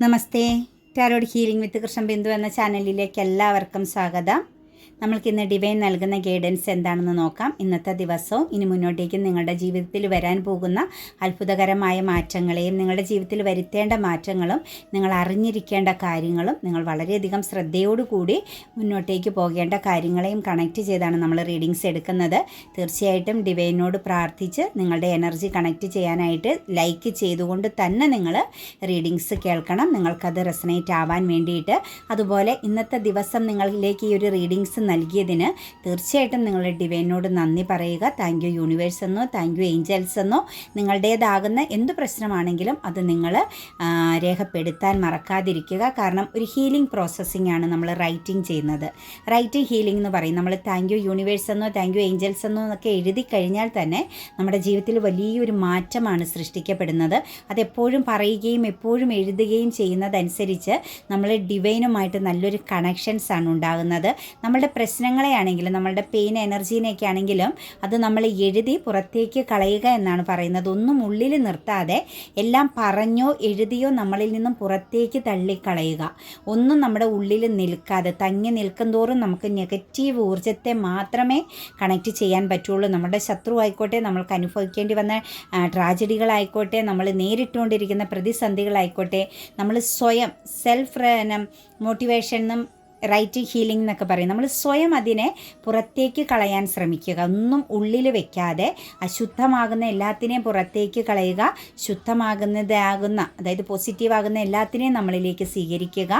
നമസ്തേ. Tarot healing വിത്ത് കൃഷ്ണ ബിന്ദു എന്ന ചാനലിലേക്ക് എല്ലാവർക്കും സ്വാഗതം. നമ്മൾക്കിന്ന് ഡിവൈൻ നൽകുന്ന ഗൈഡൻസ് എന്താണെന്ന് നോക്കാം. ഇന്നത്തെ ദിവസവും ഇനി മുന്നോട്ടേക്കും നിങ്ങളുടെ ജീവിതത്തിൽ വരാൻ പോകുന്ന അത്ഭുതകരമായ മാറ്റങ്ങളെയും നിങ്ങളുടെ ജീവിതത്തിൽ വരുത്തേണ്ട മാറ്റങ്ങളും നിങ്ങൾ അറിഞ്ഞിരിക്കേണ്ട കാര്യങ്ങളും നിങ്ങൾ വളരെയധികം ശ്രദ്ധയോടുകൂടി മുന്നോട്ടേക്ക് പോകേണ്ട കാര്യങ്ങളെയും കണക്റ്റ് ചെയ്താണ് നമ്മൾ റീഡിങ്സ് എടുക്കുന്നത്. തീർച്ചയായിട്ടും ഡിവൈനോട് പ്രാർത്ഥിച്ച് നിങ്ങളുടെ എനർജി കണക്റ്റ് ചെയ്യാനായിട്ട് ലൈക്ക് ചെയ്തുകൊണ്ട് തന്നെ നിങ്ങൾ റീഡിങ്സ് കേൾക്കണം. നിങ്ങൾക്കത് റെസനേറ്റ് ആവാൻ വേണ്ടിയിട്ട്. അതുപോലെ ഇന്നത്തെ ദിവസം നിങ്ങളിലേക്ക് ഈ ഒരു റീഡിങ്സ് നൽകിയതിന് തീർച്ചയായിട്ടും നിങ്ങളുടെ ഡിവൈനോട് നന്ദി പറയുക. താങ്ക് യു യൂണിവേഴ്സ് എന്നോ താങ്ക് യു ഏഞ്ചൽസ് എന്നോ നിങ്ങളുടേതാകുന്ന എന്ത് പ്രശ്നമാണെങ്കിലും അത് നിങ്ങൾ രേഖപ്പെടുത്താൻ മറക്കാതിരിക്കുക. കാരണം ഒരു ഹീലിംഗ് പ്രോസസ്സിംഗ് ആണ് നമ്മൾ റൈറ്റിംഗ് ചെയ്യുന്നത്. റൈറ്റിംഗ് ഹീലിംഗ് എന്ന് പറയും. നമ്മൾ താങ്ക് യു യൂണിവേഴ്സ് എന്നോ താങ്ക് യു ഏഞ്ചൽസ് എന്നോ എന്നൊക്കെ എഴുതി കഴിഞ്ഞാൽ തന്നെ നമ്മുടെ ജീവിതത്തിൽ വലിയൊരു മാറ്റമാണ് സൃഷ്ടിക്കപ്പെടുന്നത്. അതെപ്പോഴും പറയുകയും എപ്പോഴും എഴുതുകയും ചെയ്യുന്നതനുസരിച്ച് നമ്മൾ ഡിവൈനുമായിട്ട് നല്ലൊരു കണക്ഷൻസാണ് ഉണ്ടാകുന്നത്. നമ്മളുടെ പ്രശ്നങ്ങളെയാണെങ്കിലും നമ്മളുടെ പെയിൻ എനർജീനെയൊക്കെ ആണെങ്കിലും അത് നമ്മൾ എഴുതി പുറത്തേക്ക് കളയുക എന്നാണ് പറയുന്നത്. ഒന്നും ഉള്ളിൽ നിർത്താതെ എല്ലാം പറഞ്ഞോ എഴുതിയോ നമ്മളിൽ നിന്നും പുറത്തേക്ക് തള്ളിക്കളയുക. ഒന്നും നമ്മുടെ ഉള്ളിൽ നിൽക്കാതെ തങ്ങി നിൽക്കുന്തോറും നമുക്ക് നെഗറ്റീവ് ഊർജ്ജത്തെ മാത്രമേ കണക്റ്റ് ചെയ്യാൻ പറ്റുള്ളൂ. നമ്മുടെ ശത്രു ആയിക്കോട്ടെ, നമ്മൾക്ക് അനുഭവിക്കേണ്ടി വന്ന ട്രാജഡികളായിക്കോട്ടെ, നമ്മൾ നേരിട്ടുകൊണ്ടിരിക്കുന്ന പ്രതിസന്ധികളായിക്കോട്ടെ, നമ്മൾ സ്വയം സെൽഫ് മോട്ടിവേഷനും റൈറ്റിംഗ് ഹീലിംഗ് എന്നൊക്കെ പറയും. നമ്മൾ സ്വയം അതിനെ പുറത്തേക്ക് കളയാൻ ശ്രമിക്കുക. ഒന്നും ഉള്ളിൽ വെക്കാതെ അശുദ്ധമാകുന്ന എല്ലാത്തിനെയും പുറത്തേക്ക് കളയുക. ശുദ്ധമാകുന്നതാകുന്ന, അതായത് പോസിറ്റീവ് ആകുന്ന എല്ലാത്തിനെയും നമ്മളിലേക്ക് സ്വീകരിക്കുക.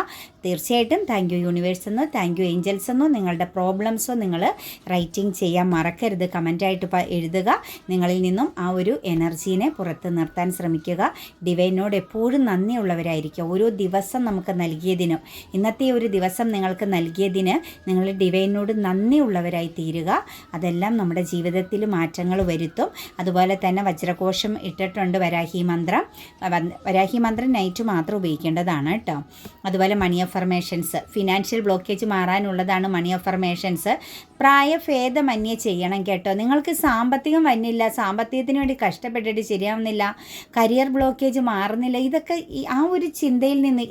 തീർച്ചയായിട്ടും താങ്ക് യു യൂണിവേഴ്സ് എന്നോ താങ്ക് യു ഏഞ്ചൽസ് എന്നോ നിങ്ങളുടെ പ്രോബ്ലംസോ നിങ്ങൾ റൈറ്റിംഗ് ചെയ്യാൻ മറക്കരുത്. കമൻറ്റായിട്ട് എഴുതുക. നിങ്ങളിൽ നിന്നും ആ ഒരു എനർജീനെ പുറത്ത് നിർത്താൻ ശ്രമിക്കുക. ഡിവൈനോട് എപ്പോഴും നന്ദിയുള്ളവരായിരിക്കുക. ഓരോ ദിവസം നമുക്ക് നൽകിയതിനും ഇന്നത്തെ ഒരു ദിവസം നിങ്ങൾക്ക് നൽകിയതിന് നിങ്ങൾ ഡിവൈനോട് നന്ദിയുള്ളവരായി തീരുക. അതെല്ലാം നമ്മുടെ ജീവിതത്തിൽ മാറ്റങ്ങൾ വരുത്തും. അതുപോലെ തന്നെ വജ്രകോശം ഇട്ടിട്ടുണ്ട് വരാഹി മന്ത്രം. വരാഹി മന്ത്രം നൈറ്റ് മാത്രം ഉപയോഗിക്കേണ്ടതാണ് കേട്ടോ. അതുപോലെ മണി അഫർമേഷൻസ്, ഫിനാൻഷ്യൽ ബ്ലോക്കേജ് മാറാനുള്ളതാണ് മണി അഫർമേഷൻസ്. പ്രായഭേദമന്യേ ചെയ്യണം കേട്ടോ. നിങ്ങൾക്ക് സാമ്പത്തികം വന്നില്ല, സാമ്പത്തികത്തിന് വേണ്ടി കഷ്ടപ്പെട്ടിട്ട് ശരിയാവുന്നില്ല, കരിയർ ബ്ലോക്കേജ് മാറുന്നില്ല, ഇതൊക്കെ ആ ഒരു ചിന്തയിൽ നിന്ന്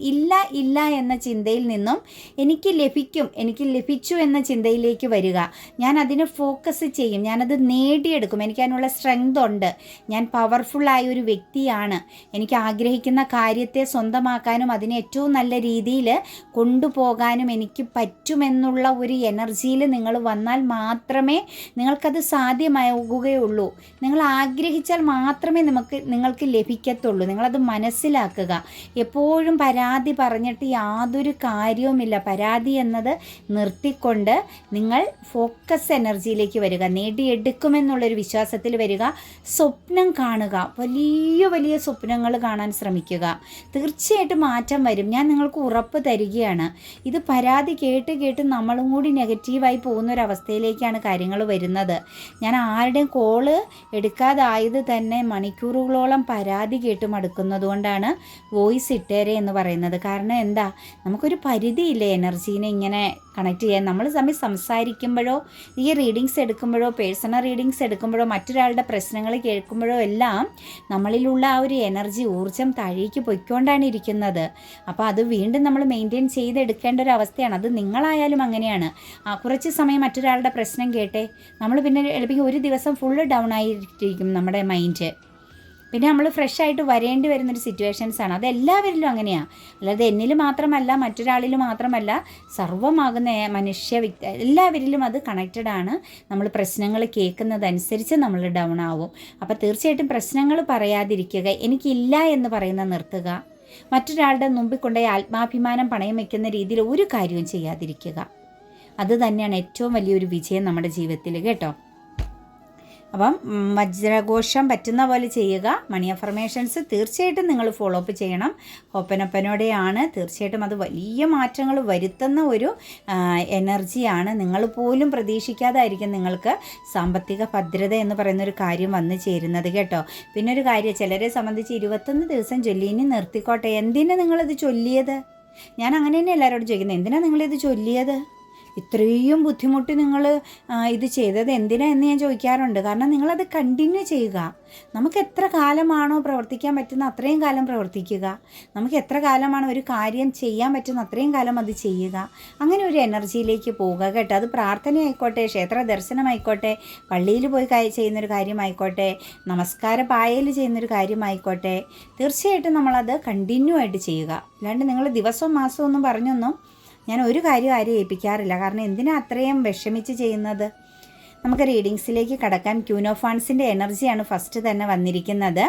ഇല്ല എന്ന ചിന്തയിൽ നിന്നും എനിക്ക് ലഭിച്ചു എന്ന ചിന്തയിലേക്ക് വരിക. ഞാൻ അതിനെ ഫോക്കസ് ചെയ്യും, ഞാനത് നേടിയെടുക്കും, എനിക്ക് അതിനുള്ള സ്ട്രെങ്ത് ഉണ്ട്, ഞാൻ പവർഫുള്ളായ ഒരു വ്യക്തിയാണ്, എനിക്ക് ആഗ്രഹിക്കുന്ന കാര്യത്തെ സ്വന്തമാക്കാനും അതിനെ ഏറ്റവും നല്ല രീതിയിൽ കൊണ്ടുപോകാനും എനിക്ക് പറ്റുമെന്നുള്ള ഒരു എനർജിയിൽ നിങ്ങൾ വന്നാൽ മാത്രമേ നിങ്ങൾക്കത് സാധ്യമാകുകയുള്ളൂ. നിങ്ങൾ ആഗ്രഹിച്ചാൽ മാത്രമേ നിങ്ങൾക്ക് ലഭിക്കത്തുള്ളൂ. നിങ്ങളത് മനസ്സിലാക്കുക. എപ്പോഴും പരാതി പറഞ്ഞിട്ട് യാതൊരു കാര്യവുമില്ല. പരാതി എന്നത് നിർത്തിക്കൊണ്ട് നിങ്ങൾ ഫോക്കസ് എനർജിയിലേക്ക് വരിക. നേടിയെടുക്കുമെന്നുള്ളൊരു വിശ്വാസത്തിൽ വരിക. സ്വപ്നം കാണുക. വലിയ സ്വപ്നങ്ങൾ കാണാൻ ശ്രമിക്കുക. തീർച്ചയായിട്ടും മാറ്റം വരും. ഞാൻ നിങ്ങൾക്ക് ഉറപ്പ് തരികയാണ്. ഇത് പരാതി കേട്ട് നമ്മളും കൂടി നെഗറ്റീവായി പോകുന്നൊരവസ്ഥയിലേക്കാണ് കാര്യങ്ങൾ വരുന്നത്. ഞാൻ ആരുടെയും കോള് എടുക്കാതായത് തന്നെ മണിക്കൂറുകളോളം പരാതി കേട്ട് മടുക്കുന്നത് കൊണ്ടാണ് വോയിസ് ഇട്ടേരെ എന്ന് പറയുന്നത്. കാരണം എന്താ, നമുക്കൊരു പരിധിയില്ലേ എനർജീനെ ഇങ്ങനെ കണക്ട് ചെയ്യാൻ. നമ്മൾ തമ്മിൽ സംസാരിക്കുമ്പോഴോ ഈ റീഡിങ്സ് എടുക്കുമ്പോഴോ പേഴ്സണൽ റീഡിങ്സ് എടുക്കുമ്പോഴോ മറ്റൊരാളുടെ പ്രശ്നങ്ങൾ കേൾക്കുമ്പോഴോ എല്ലാം നമ്മളിലുള്ള ആ ഒരു എനർജി ഊർജ്ജം താഴേക്ക് പൊയ്ക്കൊണ്ടാണ് ഇരിക്കുന്നത്. അപ്പോൾ അത് വീണ്ടും നമ്മൾ മെയിൻറ്റെയിൻ ചെയ്തെടുക്കേണ്ട ഒരു അവസ്ഥയാണ്. അത് നിങ്ങളായാലും അങ്ങനെയാണ്. കുറച്ച് സമയം മറ്റൊരാളുടെ പ്രശ്നം കേട്ടെ നമ്മൾ പിന്നെ എളുപ്പം ഒരു ദിവസം ഫുള്ള് ഡൗൺ ആയിരിക്കും നമ്മുടെ മൈൻഡ്. പിന്നെ നമ്മൾ ഫ്രഷായിട്ട് വരേണ്ടി വരുന്നൊരു സിറ്റുവേഷൻസാണ്. അത് എല്ലാവരിലും അങ്ങനെയാണ്. അല്ലാതെ എന്നിൽ മാത്രമല്ല, മറ്റൊരാളിൽ മാത്രമല്ല, സർവ്വമാകുന്ന എല്ലാവരിലും അത് കണക്റ്റഡ് ആണ്. നമ്മൾ പ്രശ്നങ്ങൾ കേൾക്കുന്നതനുസരിച്ച് നമ്മൾ ഡൗൺ ആവും. അപ്പോൾ തീർച്ചയായിട്ടും പ്രശ്നങ്ങൾ പറയാതിരിക്കുക. എനിക്കില്ല എന്ന് പറയുന്ന നിർത്തുക. മറ്റൊരാളുടെ മുമ്പിൽ കൊണ്ടുപോയി ആത്മാഭിമാനം പണയം വയ്ക്കുന്ന രീതിയിൽ ഒരു കാര്യവും ചെയ്യാതിരിക്കുക. അത് തന്നെയാണ് ഏറ്റവും വലിയൊരു വിജയം നമ്മുടെ ജീവിതത്തിൽ കേട്ടോ. അപ്പം വജ്രഘോഷം പറ്റുന്ന പോലെ ചെയ്യുക. മണി അഫർമേഷൻസ് തീർച്ചയായിട്ടും നിങ്ങൾ ഫോളോ അപ്പ് ചെയ്യണം. ഒപ്പനൊപ്പനോടെയാണ്. തീർച്ചയായിട്ടും അത് വലിയ മാറ്റങ്ങൾ വരുത്തുന്ന ഒരു എനർജിയാണ്. നിങ്ങൾ പോലും പ്രതീക്ഷിക്കാതായിരിക്കും നിങ്ങൾക്ക് സാമ്പത്തിക ഭദ്രത എന്ന് പറയുന്നൊരു കാര്യം വന്നു ചേരുന്നത് കേട്ടോ. പിന്നെ ഒരു കാര്യം, ചിലരെ സംബന്ധിച്ച് 21 ദിവസം ചൊല്ലിനി നിർത്തിക്കോട്ടെ. എന്തിനാണ് നിങ്ങളിത് ചൊല്ലിയത്? ഞാൻ അങ്ങനെ തന്നെ എല്ലാവരോടും ചോദിക്കുന്നത്, എന്തിനാണ് നിങ്ങളിത് ചൊല്ലിയത്? ഇത്രയും ബുദ്ധിമുട്ടി നിങ്ങൾ ഇത് ചെയ്തത് എന്തിനാ എന്ന് ഞാൻ ചോദിക്കാറുണ്ട്. കാരണം നിങ്ങളത് കണ്ടിന്യൂ ചെയ്യുക. നമുക്ക് എത്ര കാലമാണോ പ്രവർത്തിക്കാൻ പറ്റുന്ന അത്രയും കാലം പ്രവർത്തിക്കുക. നമുക്ക് എത്ര കാലമാണോ ഒരു കാര്യം ചെയ്യാൻ പറ്റുന്ന അത്രയും കാലം അത് ചെയ്യുക. അങ്ങനെ ഒരു എനർജിയിലേക്ക് പോവുക കേട്ടോ. അത് പ്രാർത്ഥനയായിക്കോട്ടെ, ക്ഷേത്ര ദർശനമായിക്കോട്ടെ, പള്ളിയിൽ പോയി ചെയ്യുന്നൊരു കാര്യമായിക്കോട്ടെ, നമസ്കാര പായയിൽ ചെയ്യുന്നൊരു കാര്യമായിക്കോട്ടെ, തീർച്ചയായിട്ടും നമ്മളത് കണ്ടിന്യൂ ആയിട്ട് ചെയ്യുക. അല്ലാണ്ട് നിങ്ങൾ ദിവസവും മാസവും ഒന്നും പറഞ്ഞൊന്നും ഞാൻ ഒരു കാര്യം ആരെയും ഏൽപ്പിക്കാറില്ല. കാരണം എന്തിനാ അത്രയും വിഷമിച്ച് ചെയ്യുന്നത്? നമുക്ക് റീഡിങ്സിലേക്ക് കടക്കാൻ ക്യൂൻ ഓഫ് വാൻസിൻ്റെ എനർജിയാണ് ഫസ്റ്റ് തന്നെ വന്നിരിക്കുന്നത്.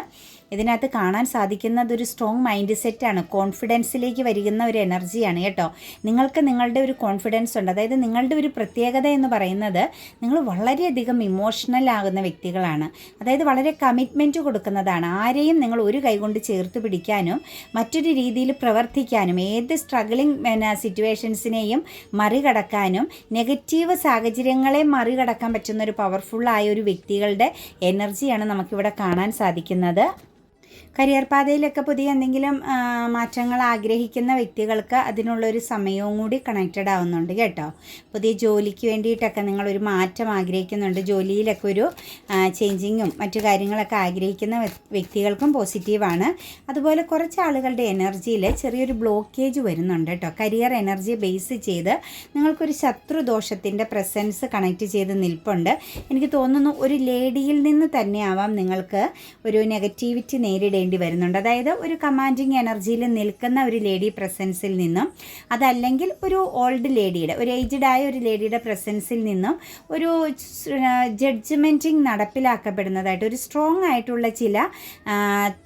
ഇതിനകത്ത് കാണാൻ സാധിക്കുന്നത് ഒരു സ്ട്രോങ് മൈൻഡ് സെറ്റാണ്, കോൺഫിഡൻസിലേക്ക് വരുന്ന ഒരു എനർജിയാണ് കേട്ടോ. നിങ്ങൾക്ക് നിങ്ങളുടെ ഒരു കോൺഫിഡൻസ് ഉണ്ട്. അതായത് നിങ്ങളുടെ ഒരു പ്രത്യേകത എന്ന് പറയുന്നത് നിങ്ങൾ വളരെയധികം ഇമോഷണൽ ആകുന്ന വ്യക്തികളാണ്. അതായത് വളരെ കമ്മിറ്റ്മെൻറ്റ് കൊടുക്കുന്നതാണ്. ആരെയും നിങ്ങൾ ഒരു കൈകൊണ്ട് ചേർത്ത് പിടിക്കാനും മറ്റൊരു രീതിയിൽ പ്രവർത്തിക്കാനും ഏത് സ്ട്രഗിളിങ് സിറ്റുവേഷൻസിനെയും മറികടക്കാനും നെഗറ്റീവ് സാഹചര്യങ്ങളെ മറികടക്കാൻ പറ്റുന്ന ഒരു പവർഫുള്ളായ ഒരു വ്യക്തികളുടെ എനർജിയാണ് നമുക്കിവിടെ കാണാൻ സാധിക്കുന്നത്. കരിയർ പാതയിലൊക്കെ പുതിയ എന്തെങ്കിലും മാറ്റങ്ങൾ ആഗ്രഹിക്കുന്ന വ്യക്തികൾക്ക് അതിനുള്ളൊരു സമയവും കൂടി കണക്റ്റഡ് ആവുന്നുണ്ട് കേട്ടോ. പുതിയ ജോലിക്ക് വേണ്ടിയിട്ടൊക്കെ നിങ്ങളൊരു മാറ്റം ആഗ്രഹിക്കുന്നുണ്ട്. ജോലിയിലൊക്കെ ഒരു ചേഞ്ചിങ്ങും മറ്റു കാര്യങ്ങളൊക്കെ ആഗ്രഹിക്കുന്ന വ്യക്തികൾക്കും പോസിറ്റീവാണ്. അതുപോലെ കുറച്ച് ആളുകളുടെ എനർജിയിൽ ചെറിയൊരു ബ്ലോക്കേജ് വരുന്നുണ്ട് കേട്ടോ. കരിയർ എനർജിയെ ബേസ് ചെയ്ത് നിങ്ങൾക്കൊരു ശത്രുദോഷത്തിൻ്റെ പ്രസൻസ് കണക്റ്റ് ചെയ്ത് നിൽപ്പുണ്ട്. എനിക്ക് തോന്നുന്നു ഒരു ലേഡിയിൽ നിന്ന് തന്നെ ആവാം നിങ്ങൾക്ക് ഒരു നെഗറ്റിവിറ്റി നേരിടേണ്ടി വരുന്നുണ്ട്. അതായത് ഒരു കമാൻഡിങ് എനർജിയിൽ നിൽക്കുന്ന ഒരു ലേഡി പ്രസൻസിൽ നിന്നും, അതല്ലെങ്കിൽ ഒരു ഓൾഡ് ലേഡിയുടെ, ഒരു ഏജ്ഡ് ആയ ഒരു ലേഡിയുടെ പ്രസൻസിൽ നിന്നും ഒരു ജഡ്ജ്മെൻറ്റിങ് നടപ്പിലാക്കപ്പെടുന്നതായിട്ട് ഒരു സ്ട്രോങ് ആയിട്ടുള്ള ചില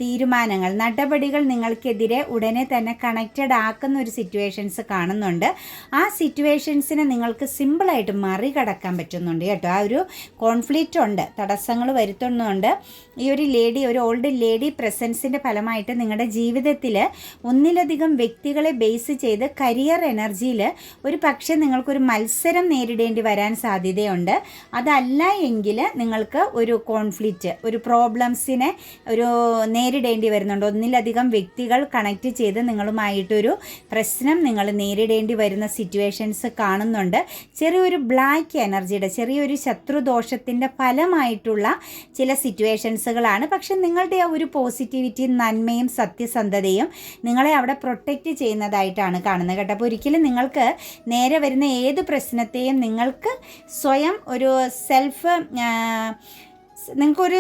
തീരുമാനങ്ങൾ, നടപടികൾ നിങ്ങൾക്കെതിരെ ഉടനെ തന്നെ കണക്റ്റഡ് ആക്കുന്ന ഒരു സിറ്റുവേഷൻസ് കാണുന്നുണ്ട്. ആ സിറ്റുവേഷൻസിനെ നിങ്ങൾക്ക് സിമ്പിളായിട്ട് മറികടക്കാൻ പറ്റുന്നുണ്ട് കേട്ടോ. ആ ഒരു കോൺഫ്ലിക്റ്റ് ഉണ്ട്, തടസ്സങ്ങൾ വരുത്തുന്നുണ്ട്. ഈ ഒരു ലേഡി, ഒരു ഓൾഡ് ലേഡി പ്രസൻസിൻ്റെ ഫലമായിട്ട് നിങ്ങളുടെ ജീവിതത്തിൽ ഒന്നിലധികം വ്യക്തികളെ ബേസ് ചെയ്ത് കരിയർ എനർജിയിൽ ഒരു പക്ഷേ നിങ്ങൾക്കൊരു മത്സരം നേരിടേണ്ടി വരാൻ സാധ്യതയുണ്ട്. അതല്ല എങ്കിൽ നിങ്ങൾക്ക് ഒരു കോൺഫ്ലിക്റ്റ്, ഒരു പ്രോബ്ലംസിനെ നേരിടേണ്ടി വരുന്നുണ്ട്. ഒന്നിലധികം വ്യക്തികൾ കണക്റ്റ് ചെയ്ത് നിങ്ങളുമായിട്ടൊരു പ്രശ്നം നിങ്ങൾ നേരിടേണ്ടി വരുന്ന സിറ്റുവേഷൻസ് കാണുന്നുണ്ട്. ചെറിയൊരു ബ്ലാക്ക് എനർജിയുടെ, ചെറിയൊരു ശത്രുദോഷത്തിൻ്റെ ഫലമായിട്ടുള്ള ചില സിറ്റുവേഷൻസുകളാണ്. പക്ഷെ നിങ്ങളുടെ ആ ഒരു പോസിറ്റിവിറ്റിയും നന്മയും സത്യസന്ധതയും നിങ്ങളെ അവിടെ പ്രൊട്ടക്റ്റ് ചെയ്യുന്നതായിട്ടാണ് കാണുന്നത് കേട്ടോ. അപ്പോൾ ഒരിക്കലും നിങ്ങൾക്ക് നേരെ വരുന്ന ഏത് പ്രശ്നത്തെയും നിങ്ങൾക്ക് സ്വയം ഒരു നിങ്ങൾക്കൊരു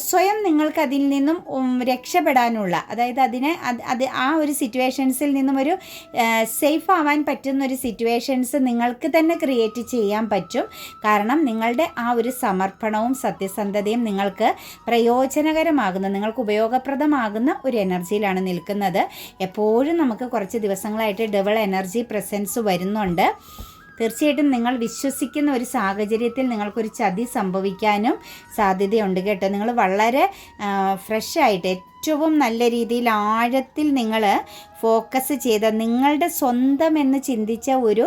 സ്വയം നിങ്ങൾക്ക് അതിൽ നിന്നും രക്ഷപ്പെടാനുള്ള, അതായത് ആ ഒരു സിറ്റുവേഷൻസിൽ നിന്നും ഒരു സേഫ് ആവാൻ പറ്റുന്ന ഒരു സിറ്റുവേഷൻസ് നിങ്ങൾക്ക് തന്നെ ക്രിയേറ്റ് ചെയ്യാൻ പറ്റും. കാരണം നിങ്ങളുടെ ആ ഒരു സമർപ്പണവും സത്യസന്ധതയും നിങ്ങൾക്ക് പ്രയോജനകരമാകുന്ന, നിങ്ങൾക്ക് ഉപയോഗപ്രദമാകുന്ന ഒരു എനർജിയിലാണ് നിൽക്കുന്നത്. എപ്പോഴും നമുക്ക് കുറച്ച് ദിവസങ്ങളായിട്ട് ഡബിൾ എനർജി പ്രസൻസ് വരുന്നുണ്ട്. തീർച്ചയായിട്ടും നിങ്ങൾ വിശ്വസിക്കുന്ന ഒരു സാഹചര്യത്തിൽ നിങ്ങൾക്കൊരു ചതി സംഭവിക്കാനും സാധ്യതയുണ്ട് കേട്ടോ. നിങ്ങൾ വളരെ ഫ്രഷായിട്ട് ഏറ്റവും നല്ല രീതിയിൽ ആഴത്തിൽ നിങ്ങൾ ഫോക്കസ് ചെയ്ത, നിങ്ങളുടെ സ്വന്തം എന്ന് ചിന്തിച്ച ഒരു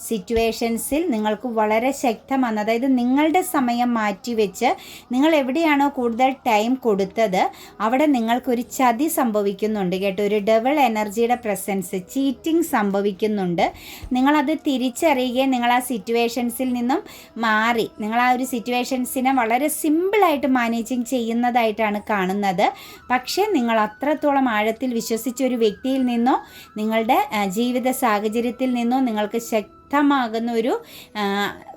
സിറ്റുവേഷൻസിൽ നിങ്ങൾക്ക് വളരെ ശക്തമാണ്. അതായത് നിങ്ങളുടെ സമയം മാറ്റിവെച്ച് നിങ്ങൾ എവിടെയാണോ കൂടുതൽ ടൈം കൊടുത്തത് അവിടെ നിങ്ങൾക്കൊരു ചതി സംഭവിക്കുന്നുണ്ട് കേട്ടോ. ഒരു ഡബിൾ എനർജിയുടെ പ്രസൻസ്, ചീറ്റിംഗ് സംഭവിക്കുന്നുണ്ട്. നിങ്ങളത് തിരിച്ചറിയുകയും നിങ്ങൾ ആ സിറ്റുവേഷൻസിൽ നിന്നും മാറി നിങ്ങൾ ആ ഒരു സിറ്റുവേഷൻസിനെ വളരെ സിമ്പിളായിട്ട് മാനേജിങ് ചെയ്യുന്നതായിട്ടാണ് കാണുന്നത്. പക്ഷേ നിങ്ങൾ അത്രത്തോളം ആഴത്തിൽ വിശ്വസിച്ച ഒരു വ്യക്തിയിൽ നിന്നോ നിങ്ങളുടെ ജീവിത സാഹചര്യത്തിൽ നിന്നോ നിങ്ങൾക്ക് ശക്തമാകുന്ന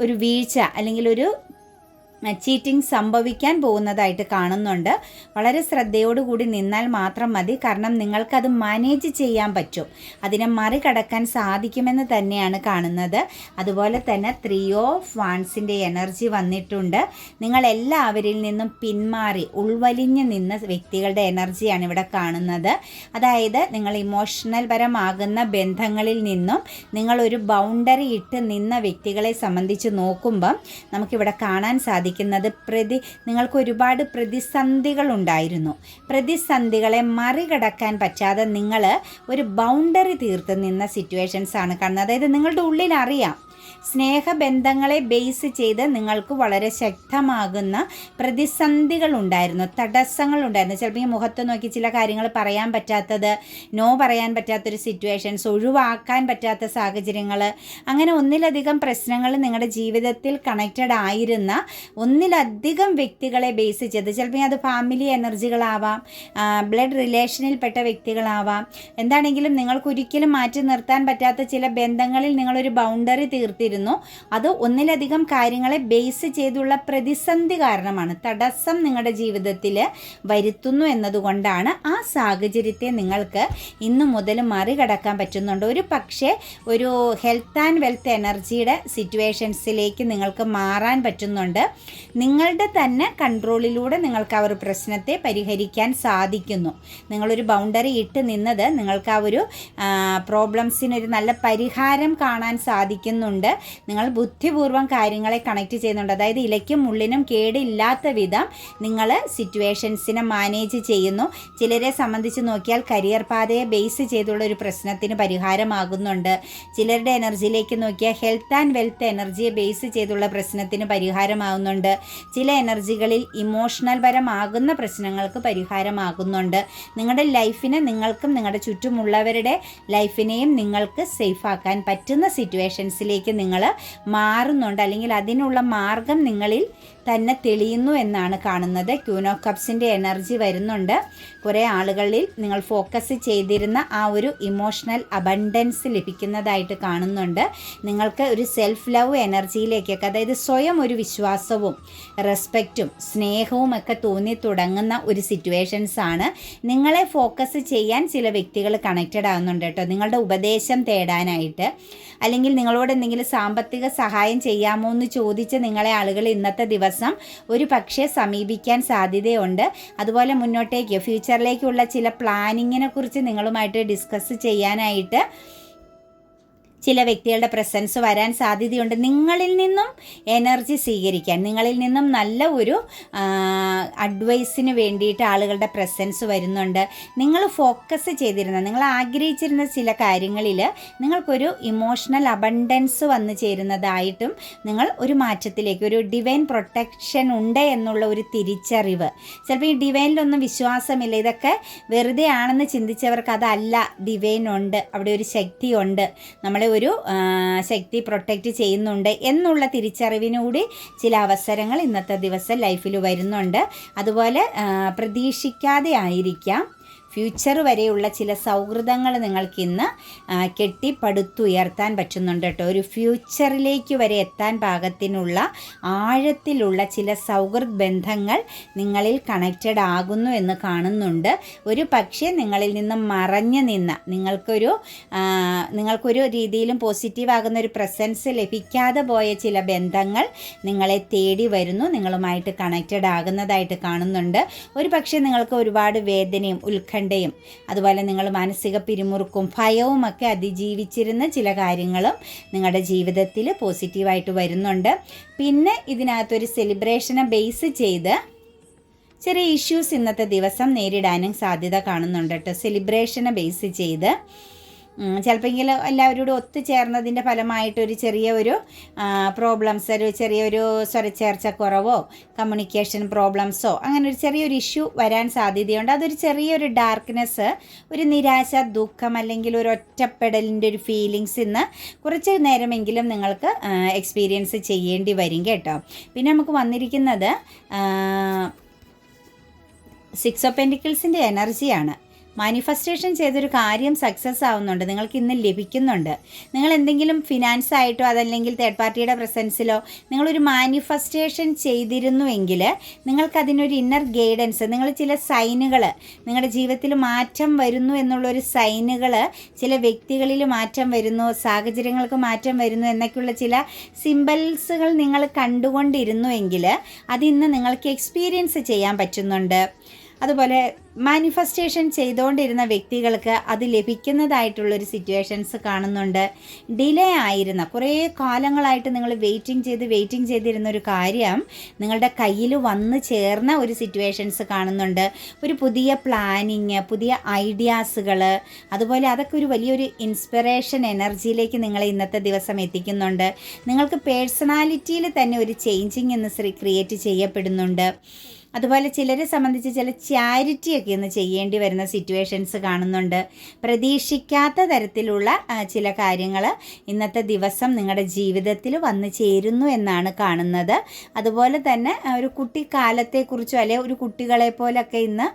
ഒരു വീഴ്ച അല്ലെങ്കിൽ ഒരു ചീറ്റിംഗ് സംഭവിക്കാൻ പോകുന്നതായിട്ട് കാണുന്നുണ്ട്. വളരെ ശ്രദ്ധയോടുകൂടി നിന്നാൽ മാത്രം മതി. കാരണം നിങ്ങൾക്കത് മാനേജ് ചെയ്യാൻ പറ്റും, അതിനെ മറികടക്കാൻ സാധിക്കുമെന്ന് തന്നെയാണ് കാണുന്നത്. അതുപോലെ തന്നെ 3 ഓഫ് വാൻസിൻ്റെ എനർജി വന്നിട്ടുണ്ട്. നിങ്ങളെല്ലാവരിൽ നിന്നും പിന്മാറി ഉൾവലിഞ്ഞ് നിന്ന വ്യക്തികളുടെ എനർജിയാണ് ഇവിടെ കാണുന്നത്. അതായത് നിങ്ങൾ ഇമോഷണൽ പരമാകുന്ന ബന്ധങ്ങളിൽ നിന്നും നിങ്ങളൊരു ബൗണ്ടറി ഇട്ട് നിന്ന വ്യക്തികളെ സംബന്ധിച്ച് നോക്കുമ്പം നമുക്കിവിടെ കാണാൻ സാധിക്കും സാധിക്കുന്നത് നിങ്ങൾക്ക് ഒരുപാട് പ്രതിസന്ധികളുണ്ടായിരുന്നു. പ്രതിസന്ധികളെ മറികടക്കാൻ പറ്റാതെ നിങ്ങൾ ഒരു ബൗണ്ടറി തീർത്ത് നിന്ന സിറ്റുവേഷൻസാണ് കാണുന്നത്. അതായത് നിങ്ങളുടെ ഉള്ളിൽ അറിയാം, സ്നേഹബന്ധങ്ങളെ ബേസ് ചെയ്ത് നിങ്ങൾക്ക് വളരെ ശക്തമാകുന്ന പ്രതിസന്ധികളുണ്ടായിരുന്നു, തടസ്സങ്ങളുണ്ടായിരുന്നു. ചിലപ്പോൾ ഈ മുഖത്ത് നോക്കി ചില കാര്യങ്ങൾ പറയാൻ പറ്റാത്തത്, നോ പറയാൻ പറ്റാത്തൊരു സിറ്റുവേഷൻസ്, ഒഴിവാക്കാൻ പറ്റാത്ത സാഹചര്യങ്ങൾ, അങ്ങനെ ഒന്നിലധികം പ്രശ്നങ്ങൾ നിങ്ങളുടെ ജീവിതത്തിൽ കണക്റ്റഡ് ആയിരുന്ന ഒന്നിലധികം വ്യക്തികളെ ബേസ് ചെയ്ത്, ചിലപ്പോൾ അത് ഫാമിലി എനർജികളാവാം, ബ്ലഡ് റിലേഷനിൽപ്പെട്ട വ്യക്തികളാവാം, എന്താണെങ്കിലും നിങ്ങൾക്കൊരിക്കലും മാറ്റി നിർത്താൻ പറ്റാത്ത ചില ബന്ധങ്ങളിൽ നിങ്ങളൊരു ബൗണ്ടറി തീർത്തിരുന്നു. അത് ഒന്നിലധികം കാര്യങ്ങളെ ബേസ് ചെയ്തുള്ള പ്രതിസന്ധി കാരണമാണ്, തടസ്സം നിങ്ങളുടെ ജീവിതത്തിൽ വരുത്തുന്നു എന്നതുകൊണ്ടാണ് ആ സാഹചര്യത്തെ നിങ്ങൾക്ക് ഇന്നു മുതൽ മറികടക്കാൻ പറ്റുന്നുണ്ട്. ഒരു പക്ഷേ ഒരു ഹെൽത്ത് ആൻഡ് വെൽത്ത് എനർജിയുടെ സിറ്റുവേഷൻസിലേക്ക് നിങ്ങൾക്ക് മാറാൻ പറ്റുന്നുണ്ട്. നിങ്ങളുടെ തന്നെ കൺട്രോളിലൂടെ നിങ്ങൾക്ക് ആ ഒരു പ്രശ്നത്തെ പരിഹരിക്കാൻ സാധിക്കുന്നു. നിങ്ങളൊരു ബൗണ്ടറി ഇട്ട് നിന്നത് നിങ്ങൾക്ക് ആ ഒരു പ്രോബ്ലംസിനൊരു നല്ല പരിഹാരം കാണാൻ സാധിക്കുന്നുണ്ട്. നിങ്ങൾ ബുദ്ധിപൂർവ്വം കാര്യങ്ങളെ കണക്ട് ചെയ്യുന്നുണ്ട്. അതായത് ഇലയ്ക്കും മുള്ളിനും കേടില്ലാത്ത വിധം നിങ്ങൾ സിറ്റുവേഷൻസിനെ മാനേജ് ചെയ്യുന്നു. ചിലരെ സംബന്ധിച്ച് നോക്കിയാൽ കരിയർ പാതയെ ബേസ് ചെയ്തുള്ള ഒരു പ്രശ്നത്തിന് പരിഹാരമാകുന്നുണ്ട്. ചിലരുടെ എനർജിയിലേക്ക് നോക്കിയാൽ ഹെൽത്ത് ആൻഡ് വെൽത്ത് എനർജിയെ ബേസ് ചെയ്തുള്ള പ്രശ്നത്തിന് പരിഹാരമാകുന്നുണ്ട്. ചില എനർജികളിൽ ഇമോഷണൽ പരമാകുന്ന പ്രശ്നങ്ങൾക്ക് പരിഹാരമാകുന്നുണ്ട്. നിങ്ങളുടെ ലൈഫിനെ നിങ്ങൾക്കും നിങ്ങളുടെ ചുറ്റുമുള്ളവരുടെ ലൈഫിനെയും നിങ്ങൾക്ക് സേഫാക്കാൻ പറ്റുന്ന സിറ്റുവേഷൻസിലേക്ക് നിങ്ങൾ മാറുന്നുണ്ട്, അല്ലെങ്കിൽ അതിനുള്ള മാർഗം നിങ്ങളിൽ തന്നെ തെളിയുന്നു എന്നാണ് കാണുന്നത്. ക്യൂൻ ഓഫ് കപ്സിൻ്റെ എനർജി വരുന്നുണ്ട്. കുറേ ആളുകളിൽ നിങ്ങൾ ഫോക്കസ് ചെയ്തിരുന്ന ആ ഒരു ഇമോഷണൽ അബണ്ടൻസ് ലഭിക്കുന്നതായിട്ട് കാണുന്നുണ്ട്. നിങ്ങൾക്ക് ഒരു സെൽഫ് ലവ് എനർജിയിലേക്കൊക്കെ, അതായത് സ്വയം ഒരു വിശ്വാസവും റെസ്പെക്റ്റും സ്നേഹവും ഒക്കെ തോന്നി തുടങ്ങുന്ന ഒരു സിറ്റുവേഷൻസാണ്. നിങ്ങളെ ഫോക്കസ് ചെയ്യാൻ ചില വ്യക്തികൾ കണക്റ്റഡ് ആകുന്നുണ്ട് കേട്ടോ, നിങ്ങളുടെ ഉപദേശം തേടാനായിട്ട്, അല്ലെങ്കിൽ നിങ്ങളോട് എന്തെങ്കിലും സാമ്പത്തിക സഹായം ചെയ്യാമോ എന്ന് ചോദിച്ച് നിങ്ങളെ ആളുകൾ ഇന്നത്തെ ദിവസം ഒരു പക്ഷേ സമീപിക്കാൻ സാധ്യതയുണ്ട്. അതുപോലെ മുന്നോട്ടേക്ക് ഫ്യൂച്ചറിലേക്കുള്ള ചില പ്ലാനിങ്ങിനെ കുറിച്ച് നിങ്ങളുമായിട്ട് ഡിസ്കസ് ചെയ്യാനായിട്ട് ചില വ്യക്തികളുടെ പ്രസൻസ് വരാൻ സാധ്യതയുണ്ട്. നിങ്ങളിൽ നിന്നും എനർജി സ്വീകരിക്കാൻ, നിങ്ങളിൽ നിന്നും നല്ല ഒരു അഡ്വൈസിന് വേണ്ടിയിട്ട് ആളുകളുടെ പ്രസൻസ് വരുന്നുണ്ട്. നിങ്ങൾ ഫോക്കസ് ചെയ്തിരുന്ന, നിങ്ങൾ ആഗ്രഹിച്ചിരുന്ന ചില കാര്യങ്ങളിൽ നിങ്ങൾക്കൊരു ഇമോഷണൽ അബണ്ടൻസ് വന്നു ചേരുന്നതായിട്ടും, നിങ്ങൾ ഒരു മാറ്റത്തിലേക്ക്, ഒരു ഡിവൈൻ പ്രൊട്ടക്ഷൻ ഉണ്ട് എന്നുള്ള ഒരു തിരിച്ചറിവ്, ചിലപ്പോൾ ഈ ഡിവൈനിലൊന്നും വിശ്വാസമില്ല, ഇതൊക്കെ വെറുതെ ആണെന്ന് ചിന്തിച്ചവർക്ക് അതല്ല, ഡിവൈൻ ഉണ്ട്, അവിടെ ഒരു ശക്തിയുണ്ട്, നമ്മളെ ഒരു ശക്തി പ്രൊട്ടക്റ്റ് ചെയ്യുന്നുണ്ട് എന്നുള്ള തിരിച്ചറിവിനൂടി ചില അവസരങ്ങൾ ഇന്നത്തെ ദിവസം ലൈഫിൽ വരുന്നുണ്ട്. അതുപോലെ പ്രതീക്ഷിക്കാതെ ആയിരിക്കാം ഫ്യൂച്ചർ വരെയുള്ള ചില സൗഹൃദങ്ങൾ നിങ്ങൾക്കിന്ന് കെട്ടിപ്പടുത്തുയർത്താൻ പറ്റുന്നുണ്ട് കേട്ടോ. ഒരു ഫ്യൂച്ചറിലേക്ക് വരെ എത്താൻ പാകത്തിനുള്ള ആഴത്തിലുള്ള ചില സൗഹൃദ ബന്ധങ്ങൾ നിങ്ങളിൽ കണക്റ്റഡ് ആകുന്നു എന്ന് കാണുന്നുണ്ട്. ഒരു പക്ഷേ നിങ്ങളിൽ നിന്നും മറഞ്ഞു നിന്ന, നിങ്ങൾക്കൊരു രീതിയിലും പോസിറ്റീവ് ആകുന്ന ഒരു പ്രസൻസ് ലഭിക്കാതെ പോയ ചില ബന്ധങ്ങൾ നിങ്ങളെ തേടി വരുന്നു, നിങ്ങളുമായിട്ട് കണക്റ്റഡ് ആകുന്നതായിട്ട് കാണുന്നുണ്ട്. ഒരു പക്ഷേ നിങ്ങൾക്ക് ഒരുപാട് വേദനയും ഉത്കണ്ഠയും അതുപോലെ നിങ്ങൾ മാനസിക പിരിമുറുക്കും ഭയവും ഒക്കെ അതിജീവിച്ചിരുന്ന ചില കാര്യങ്ങളും നിങ്ങളുടെ ജീവിതത്തിൽ പോസിറ്റീവായിട്ട് വരുന്നുണ്ട്. പിന്നെ ഇതിനകത്തൊരു സെലിബ്രേഷനെ ബേസ് ചെയ്ത് ചെറിയ ഇഷ്യൂസ് ഇന്നത്തെ ദിവസം നേരിടാനും സാധ്യത കാണുന്നുണ്ട് കേട്ടോ. സെലിബ്രേഷനെ ബേസ് ചെയ്ത് ചിലപ്പോൾ എല്ലാവരോടും ഒത്തുചേർന്നതിൻ്റെ ഫലമായിട്ടൊരു ചെറിയൊരു പ്രോബ്ലംസ്, ഒരു ചെറിയൊരു സ്വരച്ചേർച്ചക്കുറവോ കമ്മ്യൂണിക്കേഷൻ പ്രോബ്ലംസോ അങ്ങനെ ഒരു ചെറിയൊരു ഇഷ്യൂ വരാൻ സാധ്യതയുണ്ട്. അതൊരു ചെറിയൊരു ഡാർക്ക്നെസ്, ഒരു നിരാശ, ദുഃഖം, അല്ലെങ്കിൽ ഒരു ഒറ്റപ്പെടലിൻ്റെ ഒരു ഫീലിങ്സ് ഇന്ന് കുറച്ച് നേരമെങ്കിലും നിങ്ങൾക്ക് എക്സ്പീരിയൻസ് ചെയ്യേണ്ടി വരും കേട്ടോ. പിന്നെ നമുക്ക് വന്നിരിക്കുന്നത് 6 ഓഫ് പെൻറ്റിക്കിൾസിൻ്റെ എനർജിയാണ്. മാനിഫെസ്റ്റേഷൻ ചെയ്തൊരു കാര്യം സക്സസ് ആവുന്നുണ്ട്, നിങ്ങൾക്ക് ഇന്ന് ലഭിക്കുന്നുണ്ട്. നിങ്ങൾ എന്തെങ്കിലും ഫിനാൻസ് ആയിട്ടോ അതല്ലെങ്കിൽ തേർഡ് പാർട്ടിയുടെ പ്രസൻസിലോ നിങ്ങളൊരു മാനിഫെസ്റ്റേഷൻ ചെയ്തിരുന്നുവെങ്കിൽ നിങ്ങൾക്കതിനൊരു ഇന്നർ ഗൈഡൻസ്, നിങ്ങൾ ചില സൈനുകൾ, നിങ്ങളുടെ ജീവിതത്തിൽ മാറ്റം വരുന്നു എന്നുള്ളൊരു സൈനുകൾ, ചില വ്യക്തികളിൽ മാറ്റം വരുന്നു, സാഹചര്യങ്ങൾക്ക് മാറ്റം വരുന്നു എന്നൊക്കെയുള്ള ചില സിംബൽസുകൾ നിങ്ങൾ കണ്ടുകൊണ്ടിരുന്നുവെങ്കിൽ അതിന്ന് നിങ്ങൾക്ക് എക്സ്പീരിയൻസ് ചെയ്യാൻ പറ്റുന്നുണ്ട്. അതുപോലെ മാനിഫെസ്റ്റേഷൻ ചെയ്തുകൊണ്ടിരുന്ന വ്യക്തികൾക്ക് അത് ലഭിക്കുന്നതായിട്ടുള്ളൊരു സിറ്റുവേഷൻസ് കാണുന്നുണ്ട്. ഡിലേ ആയിരുന്ന കുറേ കാലങ്ങളായിട്ട് നിങ്ങൾ വെയിറ്റിംഗ് ചെയ്തിരുന്ന ഒരു കാര്യം നിങ്ങളുടെ കയ്യിൽ വന്ന് ചേർന്ന ഒരു സിറ്റുവേഷൻസ് കാണുന്നുണ്ട്. ഒരു പുതിയ പ്ലാനിങ്, പുതിയ ഐഡിയാസുകൾ, അതുപോലെ അതൊക്കെ ഒരു വലിയൊരു ഇൻസ്പിറേഷൻ എനർജിയിലേക്ക് നിങ്ങളെ ഇന്നത്തെ ദിവസം എത്തിക്കുന്നുണ്ട്. നിങ്ങൾക്ക് പേഴ്സണാലിറ്റിയിൽ തന്നെ ഒരു ചേഞ്ചിങ് എന്ന് ക്രിയേറ്റ് ചെയ്യപ്പെടുന്നുണ്ട്. അതുപോലെ ചിലരെ സംബന്ധിച്ച് ചില ചാരിറ്റിയൊക്കെ ഇന്ന് ചെയ്യേണ്ടി വരുന്ന സിറ്റുവേഷൻസ് കാണുന്നുണ്ട്. പ്രതീക്ഷിക്കാത്ത തരത്തിലുള്ള ചില കാര്യങ്ങൾ ഇന്നത്തെ ദിവസം നിങ്ങളുടെ ജീവിതത്തിൽ വന്നു ചേരുന്നു എന്നാണ് കാണുന്നത്. അതുപോലെ തന്നെ ഒരു കുട്ടിക്കാലത്തെക്കുറിച്ചോ അല്ലെങ്കിൽ ഒരു കുട്ടികളെ പോലൊക്കെ ഇന്ന്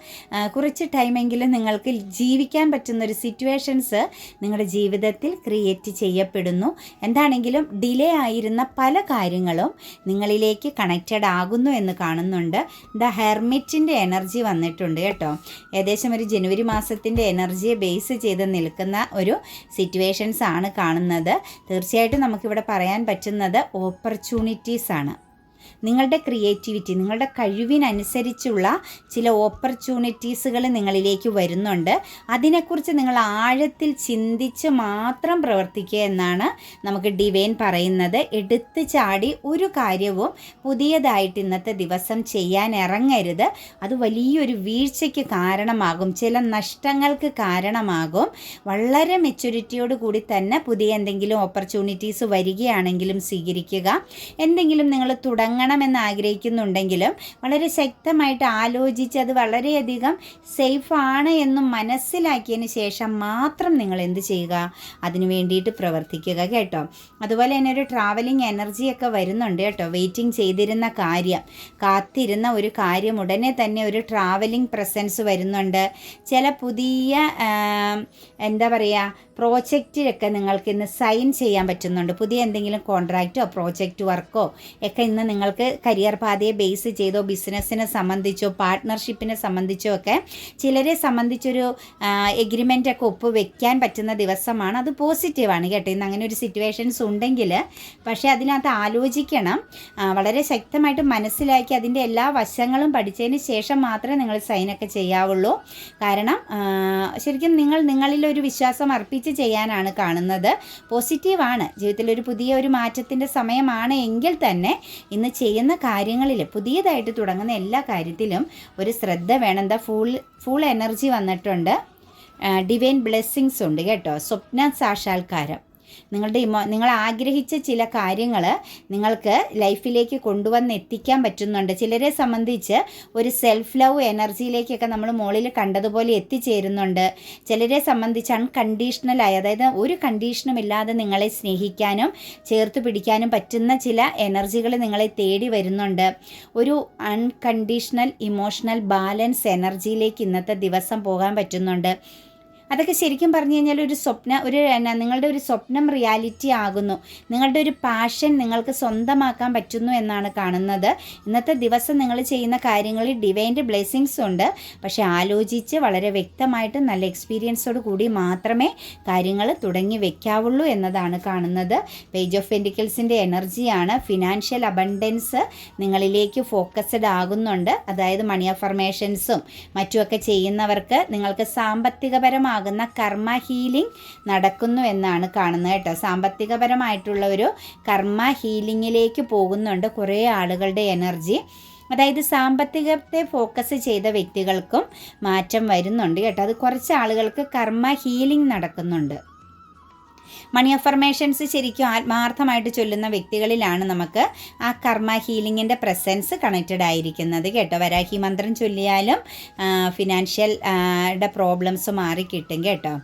കുറച്ച് ടൈമെങ്കിലും നിങ്ങൾക്ക് ജീവിക്കാൻ പറ്റുന്നൊരു സിറ്റുവേഷൻസ് നിങ്ങളുടെ ജീവിതത്തിൽ ക്രിയേറ്റ് ചെയ്യപ്പെടുന്നു. എന്താണെങ്കിലും ഡിലേ ആയിരുന്ന പല കാര്യങ്ങളും നിങ്ങളിലേക്ക് കണക്റ്റഡ് ആകുന്നു എന്ന് കാണുന്നുണ്ട്. ഹെർമിറ്റിൻ്റെ എനർജി വന്നിട്ടുണ്ട് കേട്ടോ. ഏകദേശം ഒരു ജനുവരി മാസത്തിൻ്റെ എനർജിയെ ബേസ് ചെയ്ത് നിൽക്കുന്ന ഒരു സിറ്റുവേഷൻസ് ആണ് കാണുന്നത്. തീർച്ചയായിട്ടും നമുക്കിവിടെ പറയാൻ പറ്റുന്നത് ഓപ്പർച്യൂണിറ്റീസാണ്. നിങ്ങളുടെ ക്രിയേറ്റിവിറ്റി, നിങ്ങളുടെ കഴിവിനനുസരിച്ചുള്ള ചില ഓപ്പർച്യൂണിറ്റീസുകൾ നിങ്ങളിലേക്ക് വരുന്നുണ്ട്. അതിനെക്കുറിച്ച് നിങ്ങൾ ആഴത്തിൽ ചിന്തിച്ച് മാത്രം പ്രവർത്തിക്കുക എന്നാണ് നമുക്ക് ഡിവൈൻ പറയുന്നത്. എടുത്തു ചാടി ഒരു കാര്യവും പുതിയതായിട്ട് ഇന്നത്തെ ദിവസം ചെയ്യാൻ ഇറങ്ങരുത്. അത് വലിയൊരു വീഴ്ചയ്ക്ക് കാരണമാകും, ചില നഷ്ടങ്ങൾക്ക് കാരണമാകും. വളരെ മെച്യൂരിറ്റിയോട് കൂടി തന്നെ പുതിയ എന്തെങ്കിലും ഓപ്പർച്യൂണിറ്റീസ് വരികയാണെങ്കിലും സ്വീകരിക്കുക. എന്തെങ്കിലും നിങ്ങൾ തുടങ്ങണമെന്ന് ആഗ്രഹിക്കുന്നുണ്ടെങ്കിലും വളരെ ശക്തമായിട്ട് ആലോചിച്ച് അത് വളരെയധികം സേഫാണ് എന്നും മനസ്സിലാക്കിയതിന് ശേഷം മാത്രം നിങ്ങൾ എന്ത് ചെയ്യുക, അതിനു വേണ്ടിയിട്ട് പ്രവർത്തിക്കുക കേട്ടോ. അതുപോലെ തന്നെ ഒരു ട്രാവലിംഗ് എനർജിയൊക്കെ വരുന്നുണ്ട് കേട്ടോ. വെയിറ്റിംഗ് ചെയ്തിരുന്ന കാര്യം, കാത്തിരുന്ന ഒരു കാര്യം ഉടനെ തന്നെ ഒരു ട്രാവലിംഗ് പ്രസൻസ് വരുന്നുണ്ട്. ചില പുതിയ എന്താ പറയുക പ്രോജക്റ്റിലൊക്കെ നിങ്ങൾക്ക് ഇന്ന് സൈൻ ചെയ്യാൻ പറ്റുന്നുണ്ട്. പുതിയ എന്തെങ്കിലും കോൺട്രാക്റ്റോ പ്രോജക്റ്റ് വർക്കോ ഒക്കെ ഇന്ന് നിങ്ങൾക്ക് കരിയർ പാതയെ ബേസ് ചെയ്തോ ബിസിനസ്സിനെ സംബന്ധിച്ചോ പാർട്ട്ണർഷിപ്പിനെ സംബന്ധിച്ചോ ഒക്കെ ചിലരെ സംബന്ധിച്ചൊരു എഗ്രിമെൻ്റൊക്കെ ഒപ്പ് വെക്കാൻ പറ്റുന്ന ദിവസമാണ്. അത് പോസിറ്റീവാണ് കേട്ടോ. ഇന്ന് അങ്ങനെ ഒരു സിറ്റുവേഷൻസ് ഉണ്ടെങ്കിൽ പക്ഷേ അതിനകത്ത് ആലോചിക്കണം, വളരെ ശക്തമായിട്ട് മനസ്സിലാക്കി അതിൻ്റെ എല്ലാ വശങ്ങളും പഠിച്ചതിന് ശേഷം മാത്രമേ നിങ്ങൾ സൈനൊക്കെ ചെയ്യാവുള്ളൂ. കാരണം ശരിക്കും നിങ്ങളിലൊരു വിശ്വാസം അർപ്പിച്ച് ചെയ്യാനാണ് കാണുന്നത്. പോസിറ്റീവാണ്. ജീവിതത്തിൽ ഒരു പുതിയ ഒരു മാറ്റത്തിൻ്റെ സമയമാണ് എങ്കിൽ തന്നെ ഇന്ന് ചെയ്യുന്ന കാര്യങ്ങളിൽ പുതിയതായിട്ട് തുടങ്ങുന്ന എല്ലാ കാര്യത്തിലും ഒരു ശ്രദ്ധ വേണം. എന്താ ഫുൾ എനർജി വന്നിട്ടുണ്ട്. ഡിവൈൻ ബ്ലെസ്സിങ്സ് ഉണ്ട് കേട്ടോ. സ്വപ്ന സാക്ഷാത്കാരം, നിങ്ങൾ ആഗ്രഹിച്ച ചില കാര്യങ്ങൾ നിങ്ങൾക്ക് ലൈഫിലേക്ക് കൊണ്ടുവന്ന് എത്തിക്കാൻ പറ്റുന്നുണ്ട്. ചിലരെ സംബന്ധിച്ച് ഒരു സെൽഫ് ലവ് എനർജിയിലേക്കൊക്കെ നമ്മൾ മുകളിൽ കണ്ടതുപോലെ എത്തിച്ചേരുന്നുണ്ട്. ചിലരെ സംബന്ധിച്ച് അൺകണ്ടീഷണലായി, അതായത് ഒരു കണ്ടീഷനും ഇല്ലാതെ നിങ്ങളെ സ്നേഹിക്കാനും ചേർത്ത് പിടിക്കാനും പറ്റുന്ന ചില എനർജികൾ നിങ്ങളെ തേടി വരുന്നുണ്ട്. ഒരു അൺകണ്ടീഷണൽ ഇമോഷണൽ ബാലൻസ് എനർജിയിലേക്ക് ഇന്നത്തെ ദിവസം പോകാൻ പറ്റുന്നുണ്ട്. അതൊക്കെ ശരിക്കും പറഞ്ഞു കഴിഞ്ഞാൽ നിങ്ങളുടെ ഒരു സ്വപ്നം റിയാലിറ്റി ആകുന്നു. നിങ്ങളുടെ ഒരു പാഷൻ നിങ്ങൾക്ക് സ്വന്തമാക്കാൻ പറ്റുന്നു എന്നാണ് കാണുന്നത്. ഇന്നത്തെ ദിവസം നിങ്ങൾ ചെയ്യുന്ന കാര്യങ്ങളിൽ ഡിവൈൻ്റെ ബ്ലെസ്സിങ്സ് ഉണ്ട്. പക്ഷേ ആലോചിച്ച് വളരെ വ്യക്തമായിട്ട് നല്ല എക്സ്പീരിയൻസോട് കൂടി മാത്രമേ കാര്യങ്ങൾ തുടങ്ങി വെക്കാവുള്ളൂ എന്നതാണ് കാണുന്നത്. പേജ് ഓഫ് പെൻറ്റിക്കിൾസിൻ്റെ എനർജിയാണ്. ഫിനാൻഷ്യൽ അബണ്ടൻസ് നിങ്ങളിലേക്ക് ഫോക്കസ്ഡ് ആകുന്നുണ്ട്. അതായത് മണി അഫർമേഷൻസും മറ്റുമൊക്കെ ചെയ്യുന്നവർക്ക് നിങ്ങൾക്ക് സാമ്പത്തികപരമാകുന്ന കർമ്മ ഹീലിംഗ് നടക്കുന്നു എന്നാണ് കാണുന്നത് കേട്ടോ. സാമ്പത്തികപരമായിട്ടുള്ള ഒരു കർമ്മ ഹീലിങ്ങിലേക്ക് പോകുന്നുണ്ട് കുറേ ആളുകളുടെ എനർജി. അതായത് സാമ്പത്തികത്തെ ഫോക്കസ് ചെയ്ത വ്യക്തികൾക്കും മാറ്റം വരുന്നുണ്ട് കേട്ടോ. അത് കുറച്ച് ആളുകൾക്ക് കർമ്മ ഹീലിംഗ് നടക്കുന്നുണ്ട്. മണി അഫർമേഷൻസ് ശരിക്കും ആത്മാർത്ഥമായിട്ട് ചൊല്ലുന്ന വ്യക്തികളിലാണ് നമുക്ക് ആ കർമ്മ ഹീലിങ്ങിൻ്റെ പ്രസൻസ് കണക്റ്റഡ് ആയിരിക്കുന്നത് കേട്ടോ. വരാഹി മന്ത്രം ചൊല്ലിയാലും ഫിനാൻഷ്യൽ പ്രോബ്ലംസ് മാറിക്കിട്ടും കേട്ടോ.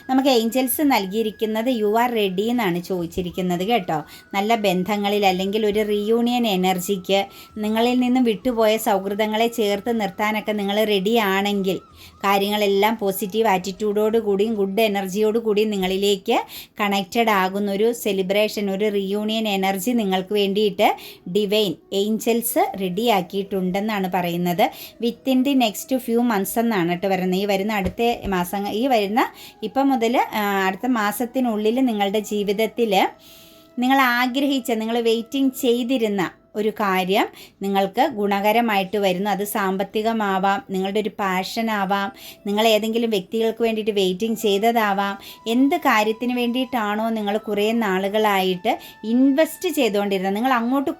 നമുക്ക് ഏഞ്ചൽസ് നൽകിയിരിക്കുന്നത് യു ആർ റെഡി എന്നാണ് ചോദിച്ചിരിക്കുന്നത് കേട്ടോ. നല്ല ബന്ധങ്ങളിൽ അല്ലെങ്കിൽ ഒരു റീയൂണിയൻ എനർജിക്ക് നിങ്ങളിൽ നിന്നും വിട്ടുപോയ സൗഹൃദങ്ങളെ ചേർത്ത് നിർത്താനൊക്കെ നിങ്ങൾ റെഡി ആണെങ്കിൽ കാര്യങ്ങളെല്ലാം പോസിറ്റീവ് ആറ്റിറ്റ്യൂഡോട് കൂടിയും ഗുഡ് എനർജിയോട് കൂടിയും നിങ്ങളിലേക്ക് കണക്റ്റഡ് ആകുന്ന ഒരു സെലിബ്രേഷൻ, ഒരു റീയൂണിയൻ എനർജി നിങ്ങൾക്ക് വേണ്ടിയിട്ട് ഡിവൈൻ ഏഞ്ചൽസ് റെഡിയാക്കിയിട്ടുണ്ടെന്നാണ് പറയുന്നത്. Within the next few months എന്നാണ് കേട്ടോ വരുന്നത്. ഇപ്പം മുതൽ അടുത്ത മാസത്തിനുള്ളിൽ നിങ്ങളുടെ ജീവിതത്തിൽ നിങ്ങൾ ആഗ്രഹിച്ച, നിങ്ങൾ വെയിറ്റിംഗ് ചെയ്തിരുന്ന ഒരു കാര്യം നിങ്ങൾക്ക് ഗുണകരമായിട്ട് വരുന്നു. അത് സാമ്പത്തികമാവാം, നിങ്ങളുടെ ഒരു പാഷനാവാം, നിങ്ങൾ ഏതെങ്കിലും വ്യക്തികൾക്ക് വേണ്ടിയിട്ട് വെയിറ്റിംഗ് ചെയ്തതാവാം. എന്ത് കാര്യത്തിന് വേണ്ടിയിട്ടാണോ നിങ്ങൾ കുറേ നാളുകളായിട്ട് ഇൻവെസ്റ്റ് ചെയ്തുകൊണ്ടിരുന്നത്, നിങ്ങൾ അങ്ങോട്ട്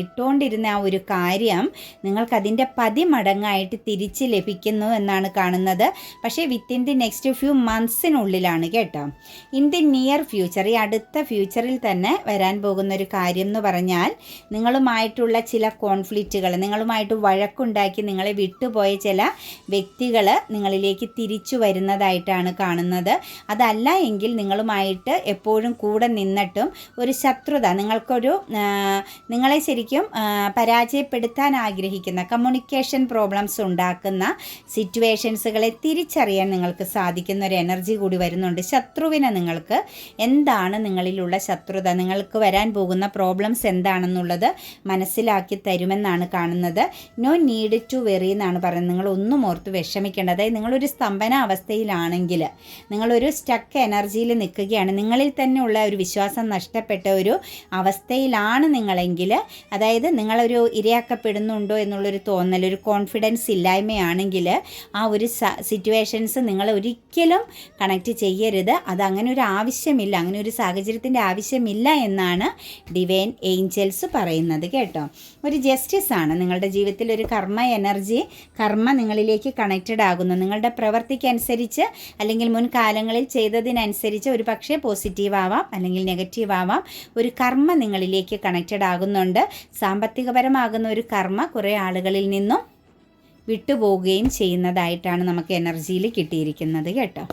ഇട്ടുകൊണ്ടിരുന്ന ആ ഒരു കാര്യം നിങ്ങൾക്കതിൻ്റെ 10 മടങ്ങായിട്ട് തിരിച്ച് ലഭിക്കുന്നു എന്നാണ് കാണുന്നത്. പക്ഷേ വിത്തിൻ ദി നെക്സ്റ്റ് ഫ്യൂ മന്ത്സിനുള്ളിലാണ് കേട്ടോ. ഇൻ ദി നിയർ ഫ്യൂച്ചർ, ഈ അടുത്ത ഫ്യൂച്ചറിൽ തന്നെ വരാൻ പോകുന്ന ഒരു കാര്യം എന്ന് പറഞ്ഞാൽ നിങ്ങളുമായിട്ടുള്ള ചില കോൺഫ്ലിക്റ്റുകൾ, നിങ്ങളുമായിട്ട് വഴക്കുണ്ടാക്കി നിങ്ങളെ വിട്ടുപോയ ചില വ്യക്തികൾ നിങ്ങളിലേക്ക് തിരിച്ചു വരുന്നതായിട്ടാണ് കാണുന്നത്. അതല്ല എങ്കിൽ നിങ്ങളുമായിട്ട് എപ്പോഴും കൂടെ നിന്നിട്ടും ഒരു ശത്രുത, നിങ്ങളെ ശരിക്കും പരാജയപ്പെടുത്താൻ ആഗ്രഹിക്കുന്ന, കമ്മ്യൂണിക്കേഷൻ പ്രോബ്ലംസ് ഉണ്ടാക്കുന്ന സിറ്റുവേഷൻസുകളെ തിരിച്ചറിയാൻ നിങ്ങൾക്ക് സാധിക്കുന്ന ഒരു എനർജി കൂടി വരുന്നുണ്ട്. ശത്രുവിനെ നിങ്ങൾക്ക് എന്താണ് നിങ്ങളിലുള്ള ശത്രുത, നിങ്ങൾക്ക് വരാൻ പോകുന്ന പ്രോബ്ലംസ് എന്താണെന്നുള്ളത് മനസ്സിലാക്കി തരുമെന്നാണ് കാണുന്നത്. നോ നീഡ് ടു വെറി എന്നാണ് പറയുന്നത്. നിങ്ങൾ ഒന്നും ഓർത്ത് വിഷമിക്കേണ്ട. അതായത് നിങ്ങളൊരു സ്തംഭന അവസ്ഥയിലാണെങ്കിൽ, നിങ്ങളൊരു സ്റ്റക്ക് എനർജിയിൽ നിൽക്കുകയാണ്, നിങ്ങളിൽ തന്നെയുള്ള ഒരു വിശ്വാസം നഷ്ടപ്പെട്ട ഒരു അവസ്ഥയിലാണ് നിങ്ങളെങ്കിൽ, അതായത് നിങ്ങളൊരു ഇരയാക്കപ്പെടുന്നുണ്ടോ എന്നുള്ളൊരു തോന്നൽ, ഒരു കോൺഫിഡൻസ് ഇല്ലായ്മയാണെങ്കിൽ ആ ഒരു സിറ്റുവേഷൻസ് നിങ്ങൾ ഒരിക്കലും കണക്റ്റ് ചെയ്യരുത്. അതങ്ങനെ ഒരു ആവശ്യമില്ല, അങ്ങനെ ഒരു സാഹചര്യത്തിൻ്റെ ആവശ്യമില്ല എന്നാണ് ഡിവൈൻ ഏഞ്ചൽസ് പറയുന്നത് കേട്ടോ. ഒരു ജസ്റ്റിസ് ആണ് നിങ്ങളുടെ ജീവിതത്തിൽ, ഒരു കർമ്മ നിങ്ങളിലേക്ക് കണക്റ്റഡ് ആകുന്നു. നിങ്ങളുടെ പ്രവൃത്തിക്കനുസരിച്ച് അല്ലെങ്കിൽ മുൻകാലങ്ങളിൽ ചെയ്തതിനനുസരിച്ച് ഒരു പക്ഷേ പോസിറ്റീവ് ആവാം അല്ലെങ്കിൽ നെഗറ്റീവ് ആവാം, ഒരു കർമ്മ നിങ്ങളിലേക്ക് കണക്റ്റഡ് ആകുന്നുണ്ട്. സാമ്പത്തികപരമാകുന്ന ഒരു കർമ്മ കുറേ ആളുകളിൽ നിന്നും വിട്ടുപോവുകയും ചെയ്യുന്നതായിട്ടാണ് നമുക്ക് എനർജിയിൽ കിട്ടിയിരിക്കുന്നത് കേട്ടോ.